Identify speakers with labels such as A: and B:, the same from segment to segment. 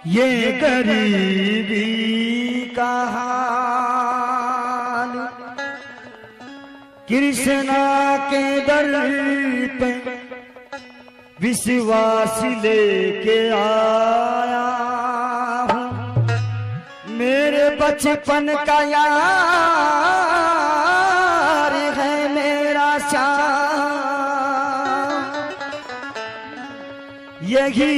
A: ये गरीबी का हाल कृष्णा के दर पे विश्वास लेके आया हूँ। मेरे बचपन का यार है मेरा श्याम, यही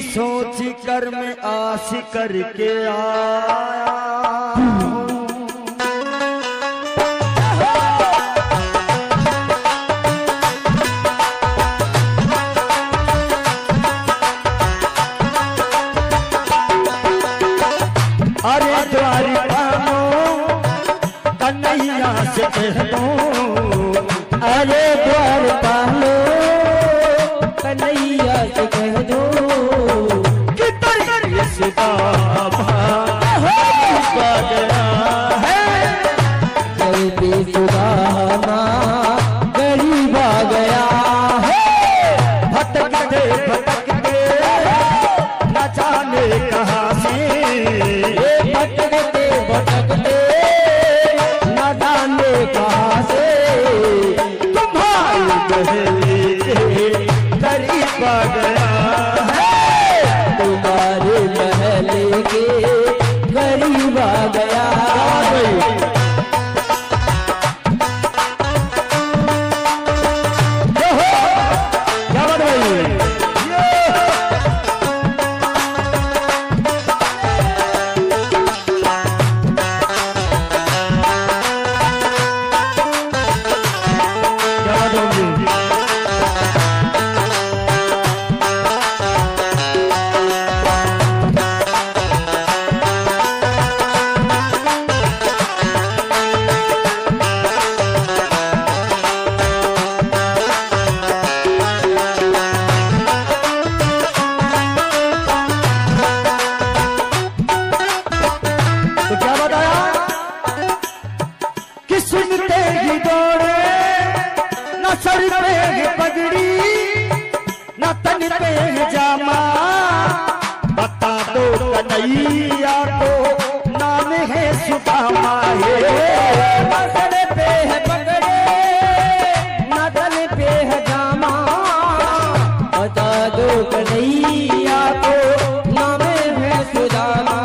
A: सोच कर मैं आस करके आया। अरे द्वारिका कन्हैया से कह दो,
B: अरे द्वारका लो कन्हैया से कह दो
A: कि तेरी सुदामा गया है,
B: तेरी सुदामा गरीब आ गया है।
A: भटकते भटकते न जाने कहाँ से,
B: भटकते भटकते न जाने कहाँ से
A: तुम्हारी करीब आ गया है,
B: तुम्हारे महल के करीब आ गया।
A: क्या बात भाई, क्या बात होगी। तो क्या बताया कि सुनते ही दौड़े, न सर पे है पगड़ी न तन पे है जामा, बता दो कन्हैया को नाम है सुदामा।
B: न सर पे है पगड़े न तन पे है जामा, बता दो कन्हैया को नाम है सुदामा,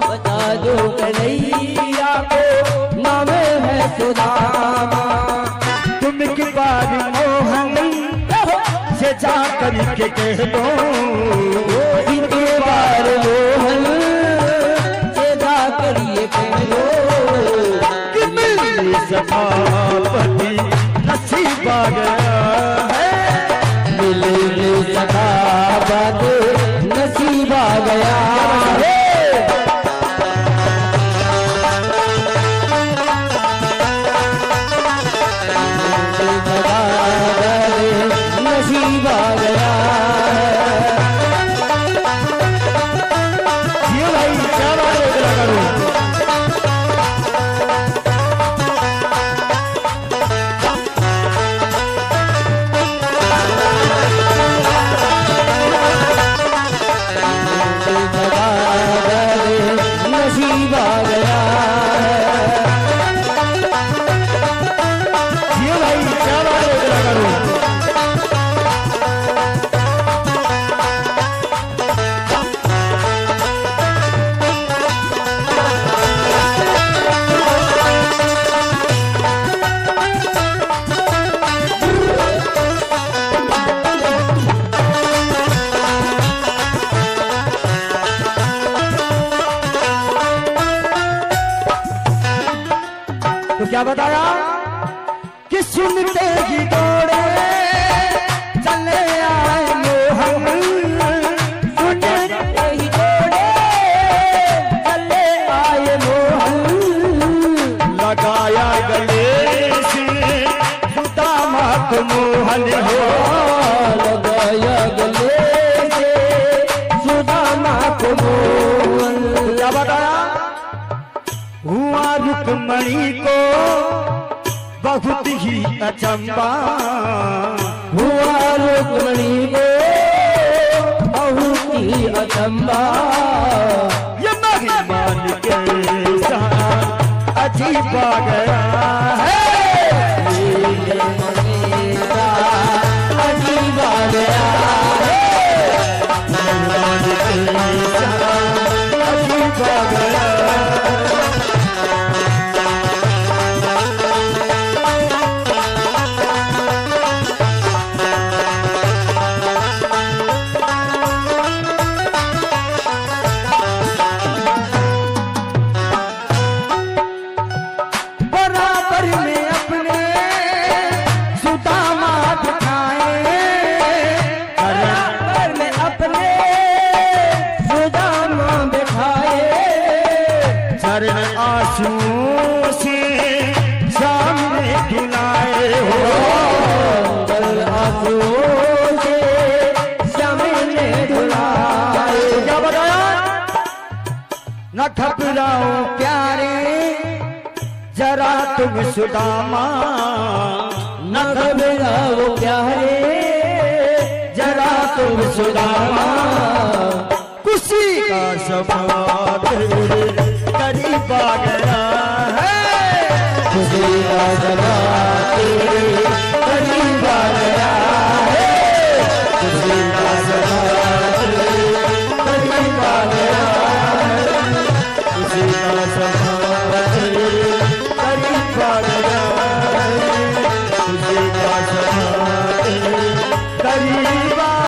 B: बता दो कन्हैया को नाम है सुदामा।
A: तुम की बारी मोहन से जा करके कह दो,
B: इनके बार मोहन से जा करिए कह दो
A: कि मेरी सखावती नसीब आ गया है,
B: मिले सखावत नसीब आ गया है। नसीब आ गया
A: ये भाई क्या बात है, इतना करो।
B: नसीब आ गया
A: ये भाई क्या बात है, इतना करो। तो क्या बताया कि सुनते ही दौड़े चले आए मोहन,
B: सुनते ही दौड़े चले आए मोहन,
A: लगाया गले से सुदामा को मोहन हो,
B: लगाया गले से सुदामा को मोहन।
A: क्या बताया हुआ रुक्मणी को बहुत ही अचंबा,
B: हुआ रुक्मणी को लंबा
A: ये मेहमान के साथ अजीब आ गया है
B: अजीब आ गया
A: मेहमान के साथ अजीब आ गया आंसुओं से सामने खिलाए हो
B: आंसुओं से सामने धुलाए
A: क्या बताया न घबराओ प्यारे जरा तुम सुदामा
B: न घबराओ प्यारे
A: जरा तुम सुदामा खुशी का सवाल करीब आ गया है
B: खुशी का सवाल